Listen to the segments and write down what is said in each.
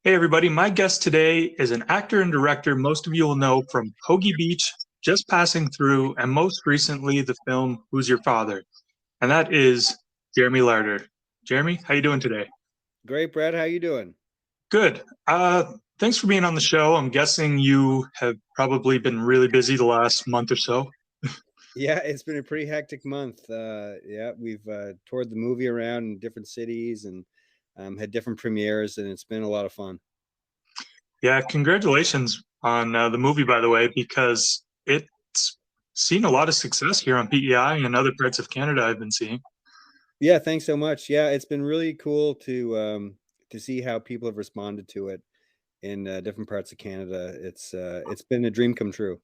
Hey, everybody. My guest today is an actor and director most of you will know from Hoagie Beach, Just Passing Through, and most recently the film Who's Your Father? And that is Jeremy Larter. Jeremy, how you doing today? Great, Brad. How you doing? Good. Thanks for being on the show. I'm guessing you have probably been really busy the last month or so. Yeah, it's been a pretty hectic month. Yeah, we've toured the movie around in different cities and had different premieres, and it's been a lot of fun. Yeah, congratulations on the movie, by the way, because it's seen a lot of success here on PEI and other parts of Canada I've been seeing. Yeah, thanks so much. Yeah, it's been really cool to see how people have responded to it in different parts of Canada. It's been a dream come true.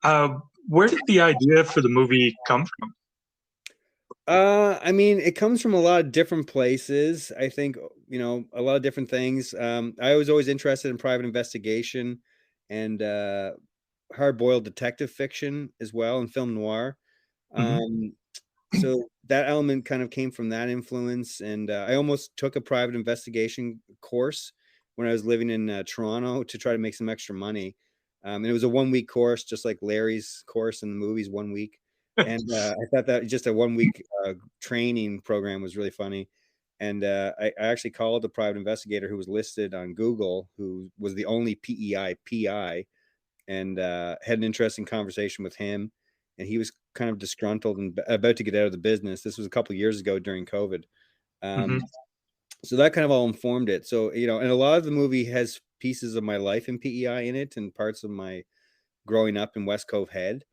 Uh, where did the idea for the movie come from? I mean, it comes from a lot of different places. I think, a lot of different things. I was always interested in private investigation and hard-boiled detective fiction as well, and film noir. Mhm. Um, so that element kind of came from that influence, and I almost took a private investigation course when I was living in Toronto to try to make some extra money. And it was a 1 week course, just like Larry's course in the movies, 1 week. And I thought that just a 1 week training program was really funny. And I actually called the private investigator who was listed on Google, who was the only PEI PI, and had an interesting conversation with him. And he was kind of disgruntled and about to get out of the business. This was a couple of years ago during COVID. Um, Mhm. so that kind of all informed it. So, and a lot of the movie has pieces of my life in PEI in it, and parts of my growing up in West Cove Head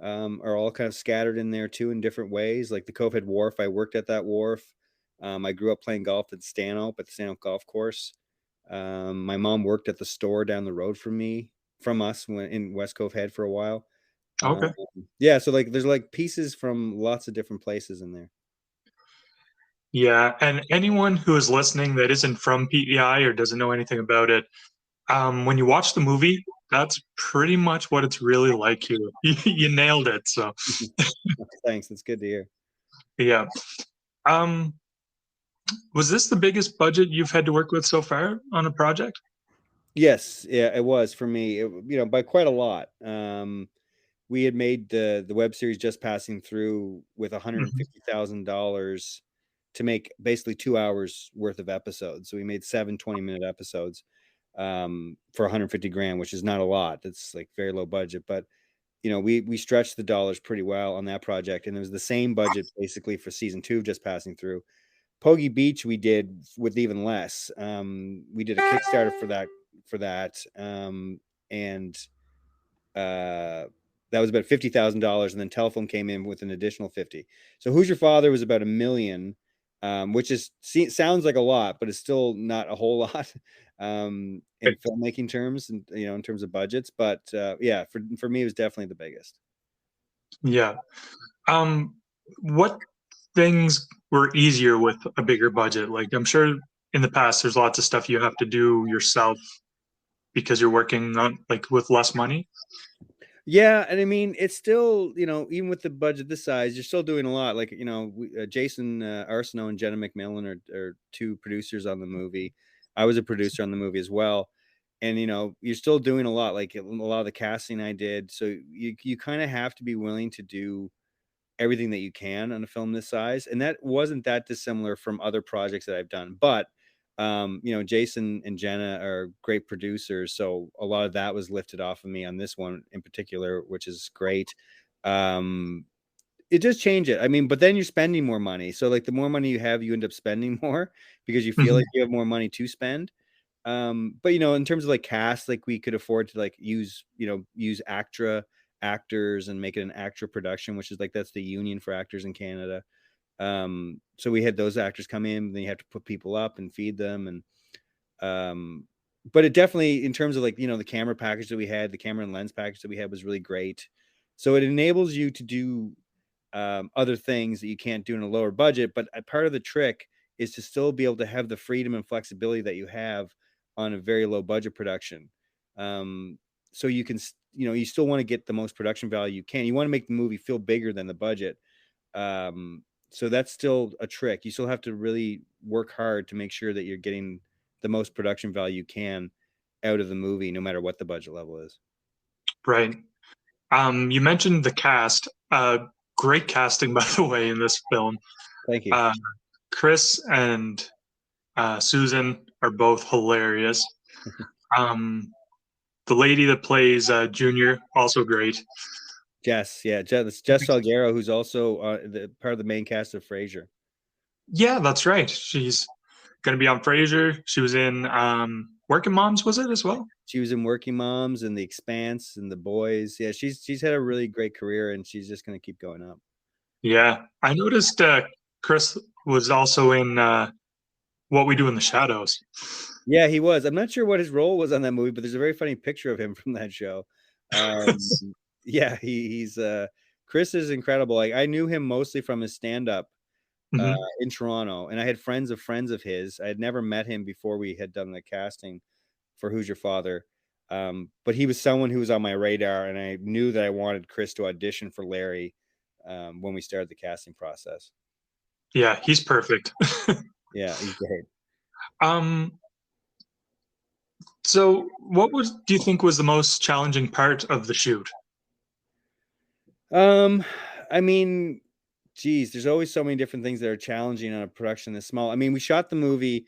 are all kind of scattered in there too in different ways. Like the Cove Head Wharf, I worked at that wharf. I grew up playing golf at Stanhope at the Stanhope Golf Course. My mom worked at the store down the road from us when in West Cove Head for a while. Um, Okay. yeah, so like there's like pieces from lots of different places in there. Yeah, and anyone who is listening that isn't from PEI or doesn't know anything about it, when you watch the movie, that's pretty much what it's really like here. You nailed it. So, Thanks, that's good to hear. yeah. Um, was this the biggest budget you've had to work with so far on a project? Yes, yeah, it was for me. By quite a lot. We had made the web series Just Passing Through with Mhm. $150,000 to make basically 2 hours worth of episodes. So we made 7 20-minute episodes for 150 grand, which is not a lot. That's like very low budget, but we stretched the dollars pretty well on that project, and it was the same budget basically for season two of Just Passing Through. Pogie Beach we did with even less. We did a Kickstarter for that, and uh, that was about $50,000, and then Telephone came in with an additional 50. So Who's Your Father was about 1 million, which sounds like a lot, but it's still not a whole lot in filmmaking terms, and in terms of budgets. But yeah, for me, it was definitely the biggest. Yeah. Um, what things were easier with a bigger budget? Like, I'm sure in the past there's lots of stuff you have to do yourself because you're working on like with less money. Yeah, and I mean, it's still, even with the budget this size, you're still doing a lot. Like, Jason Arsenault and Jenna McMillan are two producers on the movie. I was a producer on the movie as well, and you're still doing a lot. Like a lot of the casting I did, so you kind of have to be willing to do everything that you can on a film this size, and that wasn't that dissimilar from other projects that I've done. But Jason and Jenna are great producers, so a lot of that was lifted off of me on this one in particular, which is great. Um, it does change it. I mean, but then you're spending more money. So like the more money you have, you end up spending more because you feel like Mhm. you have more money to spend. But in terms of like cast, like we could afford to like use actra actors and make it an actor production, which is like that's the union for actors in Canada. So we had those actors come in, then you have to put people up and feed them, and um, but it definitely, in terms of like the camera package that we had, the camera and lens package that we had was really great. So it enables you to do other things that you can't do in a lower budget. But a part of the trick is to still be able to have the freedom and flexibility that you have on a very low budget production. Um, so you can, you still want to get the most production value you can. You want to make the movie feel bigger than the budget. Um, so that's still a trick. You still have to really work hard to make sure that you're getting the most production value you can out of the movie, no matter what the budget level is. Right. You mentioned the cast. Great casting, by the way, in this film. Thank you. Uh, Chris and Susan are both hilarious. Um, the lady that plays Junior, also great. Jess, yeah, Jess Salguero, who's also part of the main cast of Frasier. Yeah, that's right. She's going to be on Frasier. She was in Working Moms, was it as well? She was in Working Moms and The Expanse and The Boys. Yeah, she's had a really great career, and she's just going to keep going up. Yeah, I noticed Chris was also in What We Do in the Shadows. Yeah, he was. I'm not sure what his role was on that movie, but there's a very funny picture of him from that show. Yeah, he's Chris is incredible. Like, I knew him mostly from his stand-up Mhm. in Toronto, and I had friends of his. I had never met him before we had done the casting for Who's Your Father. But he was someone who was on my radar, and I knew that I wanted Chris to audition for Larry when we started the casting process. Yeah, he's perfect. Yeah, he's great. um, so do you think was the most challenging part of the shoot? Um, I mean, geez, there's always so many different things that are challenging on a production this small. I mean, we shot the movie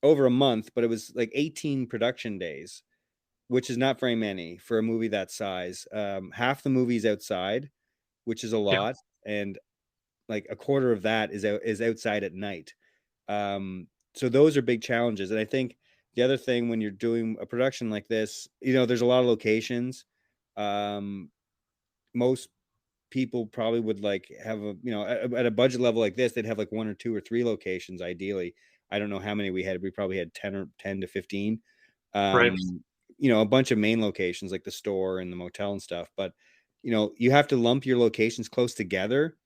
over a month, but it was like 18 production days, which is not very many for a movie that size. Half the movie's outside, which is a Yeah, lot, and like a quarter of that is outside at night. So those are big challenges. And I think the other thing when you're doing a production like this, there's a lot of locations. Um, Most people probably would like have at a budget level like this, they'd have like one or two or three locations ideally. I don't know how many we had. We probably had 10 to 15. right. Um, a bunch of main locations like the store and the motel and stuff. But you have to lump your locations close together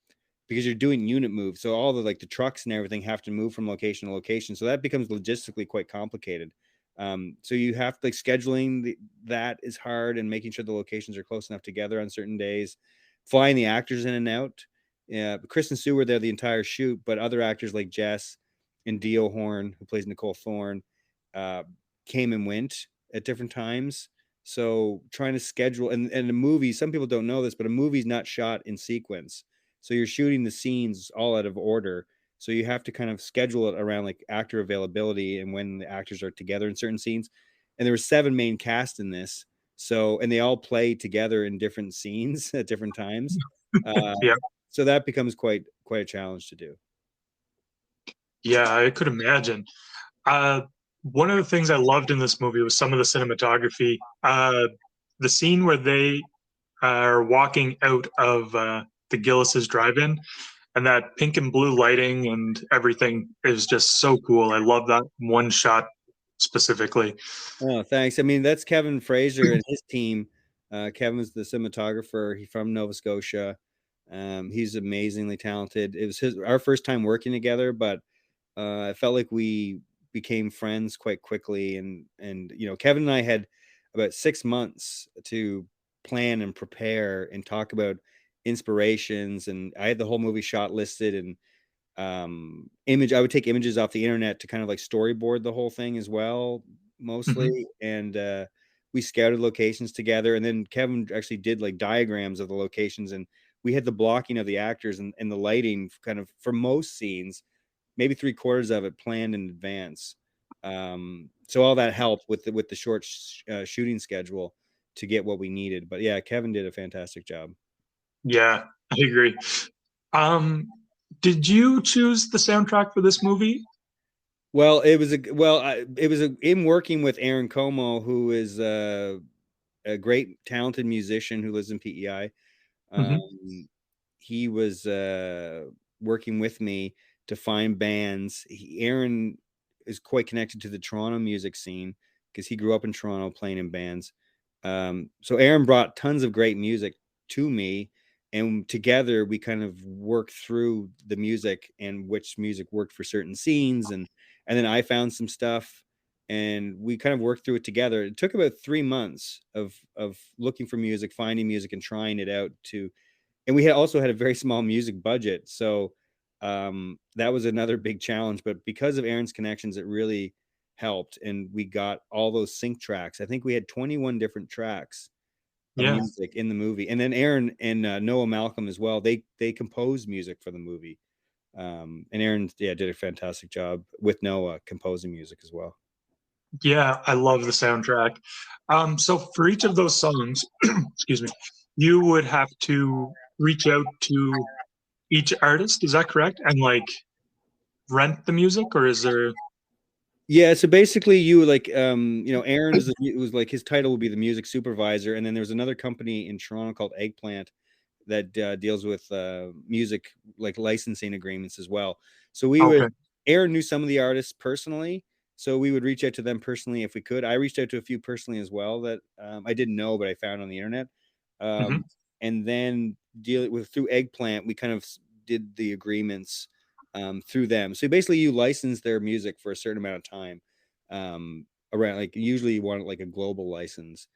because you're doing unit moves. So all the like the trucks and everything have to move from location to location. So that becomes logistically quite complicated. So you have to like that is hard, and making sure the locations are close enough together on certain days, flying the actors in and out. Yeah, Chris and Sue were there the entire shoot, but other actors like Jess and Dio Horn, who plays Nicole Thorne, uh, came and went at different times. So trying to schedule and a movie, some people don't know this, but a movie's not shot in sequence. So you're shooting the scenes all out of order. So you have to kind of schedule it around like actor availability and when the actors are together in certain scenes. And there were 7 main cast in this. So, and they all play together in different scenes at different times. Uh, Yeah, so that becomes quite a challenge to do. yeah, I could imagine. Uh, one of the things I loved in this movie was some of the cinematography. The scene where they are walking out of the Gillis's drive-in, and that pink and blue lighting and everything is just so cool. I love that one shot specifically. Oh, thanks. I mean, that's Kevin Fraser and his team. Kevin's the cinematographer. He's from Nova Scotia. He's amazingly talented. It was our first time working together, but I felt like we became friends quite quickly. And Kevin and I had about 6 months to plan and prepare and talk about inspirations. And I had the whole movie shot listed, and I would take images off the internet to kind of like storyboard the whole thing as well, Mhm. mostly. And we scouted locations together, and then Kevin actually did like diagrams of the locations, and we had the blocking of the actors and the lighting kind of for most scenes, maybe 3/4 of it planned in advance. So all that helped with the short shooting schedule to get what we needed. But yeah, Kevin did a fantastic job. Yeah, I agree. Um, did you choose the soundtrack for this movie? Well, it was in working with Aaron Como, who is a great talented musician who lives in PEI. Hmm. Um, he was working with me to find bands. Aaron is quite connected to the Toronto music scene because he grew up in Toronto playing in bands. So Aaron brought tons of great music to me, and together we kind of worked through the music and which music worked for certain scenes, and then I found some stuff, and we kind of worked through it together. It took about 3 months of looking for music, finding music, and trying it out to. And we had also had a very small music budget, so that was another big challenge. But because of Aaron's connections, it really helped, and we got all those sync tracks. I think we had 21 different tracks of Yeah. music in the movie, and then Aaron and Noah Malcolm as well. They composed music for the movie, and Aaron, yeah, did a fantastic job with Noah composing music as well. Yeah, I love the soundtrack. So for each of those songs, excuse me, you would have to reach out to each artist, is that correct? And like rent the music, or is there? Yeah, so basically you like Aaron is it was like his title would be the music supervisor, and then there's another company in Toronto called Eggplant that deals with music like licensing agreements as well. So we would Okay. Aaron knew some of the artists personally, so we would reach out to them personally if we could. I reached out to a few personally as well that I didn't know but I found on the internet. Hmm. Um, and then deal with through Eggplant, we kind of did the agreements through them. So basically, you license their music for a certain amount of time. Around like usually you want like a global license.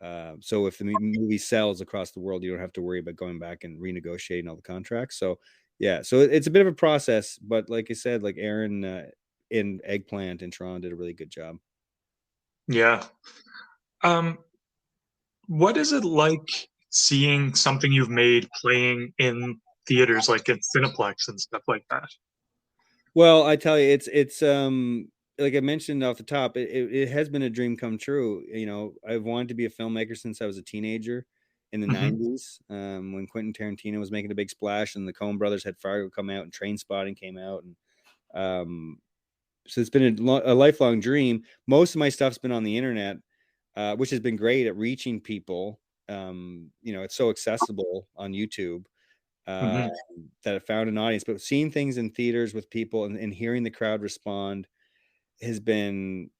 So if the movie sells across the world, you don't have to worry about going back and renegotiating all the contracts. So yeah, so it's a bit of a process, but like I said, like Aaron in Eggplant in Toronto did a really good job. Yeah. Um, what is it like seeing something you've made playing in theaters, like in Cineplex and stuff like that? Well, I tell you, it's like I mentioned off the top, it has been a dream come true. You know, I've wanted to be a filmmaker since I was a teenager in the Hmm. 90s, when Quentin Tarantino was making a big splash and the Coen brothers had Fargo come out and Train Spotting came out. And so it's been a lifelong dream. Most of my stuff's been on the internet, which has been great at reaching people. It's so accessible on YouTube uh, Hmm. that it found an audience. But seeing things in theaters with people and hearing the crowd respond has been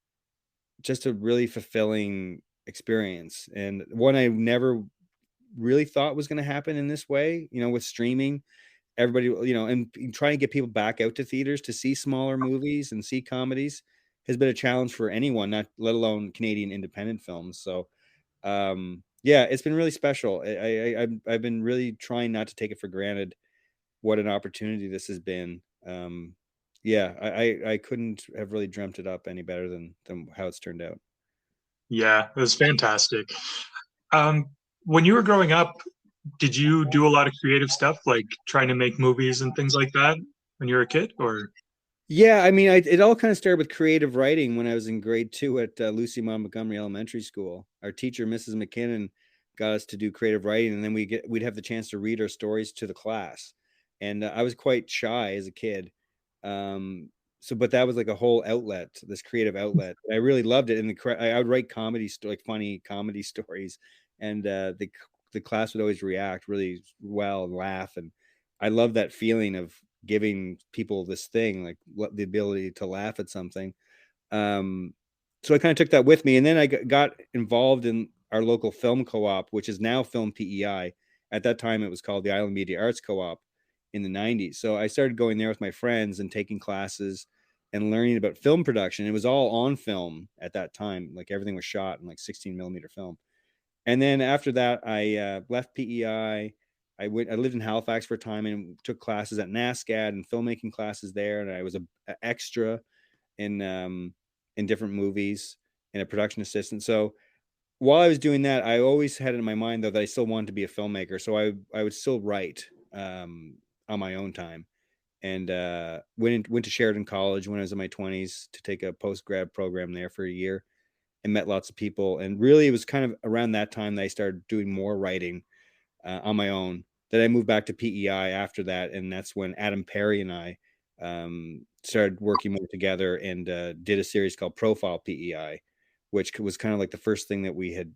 just a really fulfilling experience, and one I never really thought was going to happen in this way. With streaming, everybody, and trying to get people back out to theaters to see smaller movies and see comedies has been a challenge for anyone, not let alone Canadian independent films. So yeah, it's been really special. I've been really trying not to take it for granted what an opportunity this has been. Yeah, I couldn't have really dreamt it up any better than how it's turned out. Yeah, it was fantastic. Um, when you were growing up, did you do a lot of creative stuff, like trying to make movies and things like that when you were a kid, or? Yeah, I mean, it all kind of started with creative writing when I was in grade 2 at Lucy Montgomery Elementary School. Our teacher, Mrs. McKinnon, got us to do creative writing, and then we'd have the chance to read our stories to the class. And I was quite shy as a kid, um, but that was like a whole outlet, this creative outlet. I really loved it, and I would write like funny comedy stories, and the class would always react really well and laugh, and I love that feeling of giving people this thing, like the ability to laugh at something. Um, so I kind of took that with me, and then I got involved in our local film co-op, which is now Film PEI. At that time, it was called the Island Media Arts Co-op in the '90s. So I started going there with my friends and taking classes and learning about film production. It was all on film at that time, like everything was shot in like 16 millimeter film. And then after that, I left PEI. I lived in Halifax for a time and took classes at NASCAD and filmmaking classes there. And I was a extra in different movies and a production assistant. So while I was doing that, I always had it in my mind though that I still wanted to be a filmmaker. So I would still write on my own time. And went to Sheridan College when I was in my 20s to take a post grad program there for a year and met lots of people. And really, it was kind of around that time that I started doing more writing on my own. Then I moved back to PEI after that, and that's when Adam Perry and I started working more together and did a series called Profile PEI, which was kind of like the first thing that we had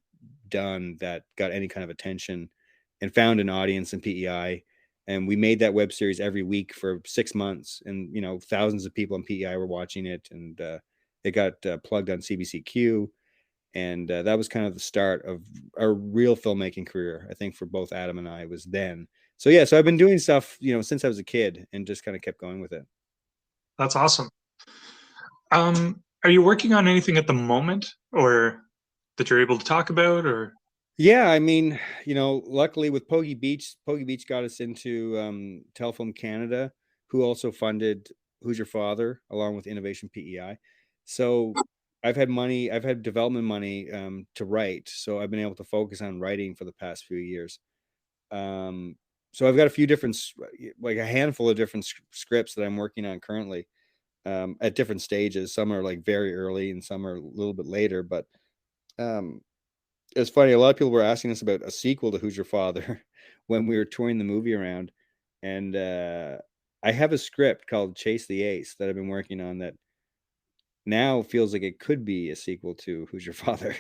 done that got any kind of attention and found an audience in PEI. And we made that web series every week for 6 months, and thousands of people in PEI were watching it, and it got plugged on CBCQ, and that was kind of the start of our real filmmaking career. I think for both Adam and I was then. So yeah, so I've been doing stuff since I was a kid and just kind of kept going with it. That's awesome. Are you working on anything at the moment, or that you're able to talk about, or? Yeah, I mean, luckily with Pogie Beach got us into Telefilm Canada, who also funded Who's Your Father along with Innovation PEI. So I've had development money to write. So I've been able to focus on writing for the past few years. Um, so I've got a few different, like a handful of different scripts that I'm working on currently at different stages. Some are like very early and some are a little bit later. But um, it's funny. A lot of people were asking us about a sequel to Who's Your Father when we were touring the movie around. And I have a script called Chase the Ace that I've been working on that now feels like it could be a sequel to Who's Your Father.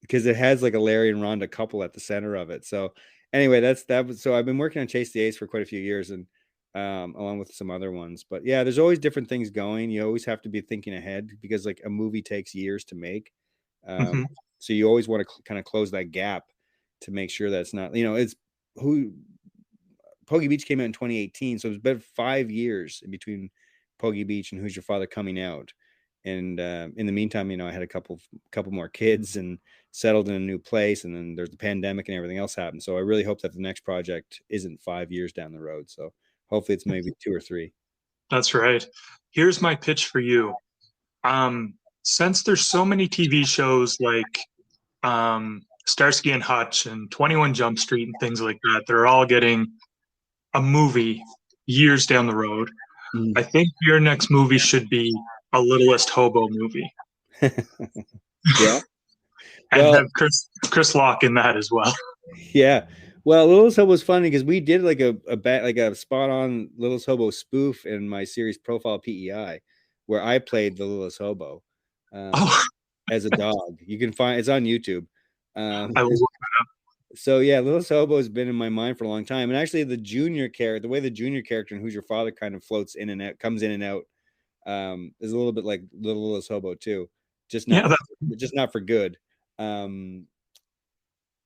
Because it has like a Larry and Rhonda couple at the center of it. So anyway, so I've been working on Chase the Ace for quite a few years and along with some other ones. But yeah, there's always different things going. You always have to be thinking ahead because like a movie takes years to make. Hmm. So you always want to kind of close that gap to make sure that it's not, it's who Poggy Beach came out in 2018. So it's been 5 years in between Poggy Beach and Who's Your Father coming out. And in the meantime, I had a couple more kids and settled in a new place, and then there's the pandemic and everything else happened. So I really hope that the next project isn't 5 years down the road. So hopefully it's maybe 2 or 3. That's right. Here's my pitch for you. Since there's so many TV shows like Starsky and Hutch and 21 Jump Street and things like that, they're all getting a movie years down the road. Mm. I think your next movie should be a Littlest Hobo movie. Yeah. And Well, have Chris Lock in that as well. yeah. Well, Littlest Hobo was funny because we did like a spot on Littlest Hobo spoof in my series Profile PEI, where I played the Littlest Hobo Oh, as a dog. You can find it's on YouTube. I will. So yeah, Littlest Hobo has been in my mind for a long time. And actually, the way the junior character in Who's Your Father kind of floats in and out, comes in and out, is a little bit like Littlest Hobo too, just not Yeah, for good.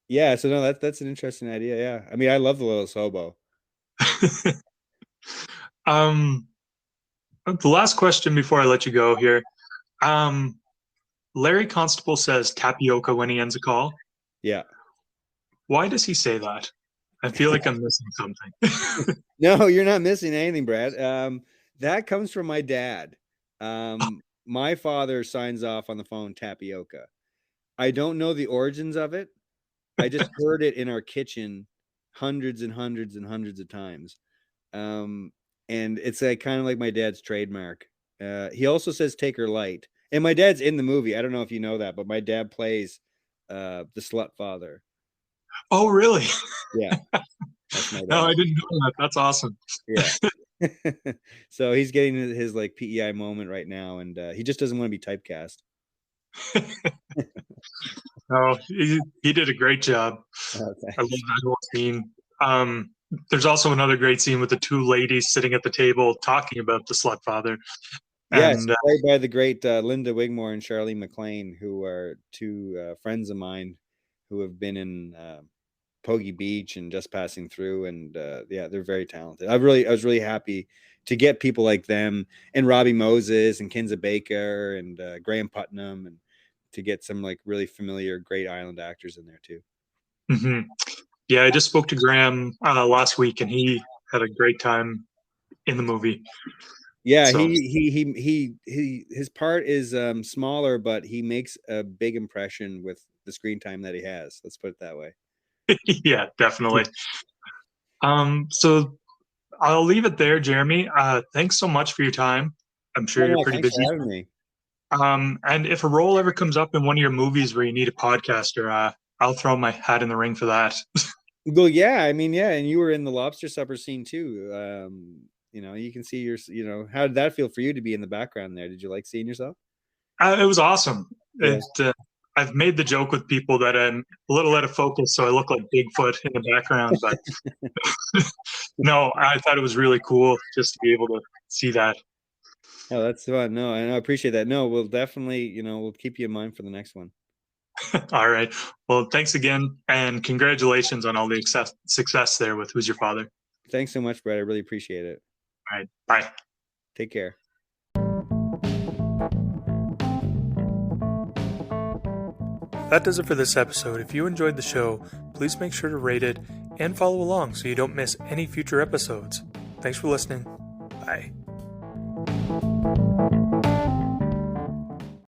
Yeah, so no, that's an interesting idea. Yeah, I mean, I love the Littlest Hobo. um, the last question before I let you go here. Larry Constable says tapioca when he ends a call. Yeah. Why does he say that? I feel like I'm missing something. No, you're not missing anything, Brad. That comes from my dad. My father signs off on the phone tapioca. I don't know the origins of it. I just heard it in our kitchen hundreds and hundreds and hundreds of times. And it's like kind of like my dad's trademark. He also says take her light. And my dad's in the movie. I don't know if you know that, but my dad plays the slut father. Oh, really? Yeah. That's my dad. No, I didn't know that. That's awesome. Yeah. So he's getting his like PEI moment right now, and he just doesn't want to be typecast. No, he did a great job. Okay. I love that whole scene. There's also another great scene with the two ladies sitting at the table talking about the slut father. Yes, And played by the great Linda Wigmore and Charlene McLean, who are two friends of mine who have been in Poggy Beach and Just Passing Through, and yeah, they're very talented. I was really happy to get people like them and Robbie Moses and Kinza Baker and Graham Putnam, and to get some like really familiar, great island actors in there too. mm-hmm. Yeah, I just spoke to Graham last week, and he had a great time in the movie. Yeah, so. his part is smaller, but he makes a big impression with the screen time that he has. Let's put it that way. Yeah, definitely. So I'll leave it there, Jeremy. Thanks so much for your time. I'm sure you're pretty thanks busy. for having me. And if a role ever comes up in one of your movies where you need a podcaster, I'll throw my hat in the ring for that. Well, yeah, I mean, yeah, and you were in the lobster supper scene too. You can see how did that feel for you to be in the background there? Did you like seeing yourself? It was awesome. Yeah. I've made the joke with people that I'm a little out of focus, so I look like Bigfoot in the background. But no, I thought it was really cool just to be able to see that. Oh, that's fun. No, and I appreciate that. No, we'll definitely, we'll keep you in mind for the next one. All right. Well, thanks again, and congratulations on all the success there with Who's Your Father. Thanks so much, Brett. I really appreciate it. All right. Bye. Take care. That does it for this episode. If you enjoyed the show, please make sure to rate it and follow along so you don't miss any future episodes. Thanks for listening. Bye.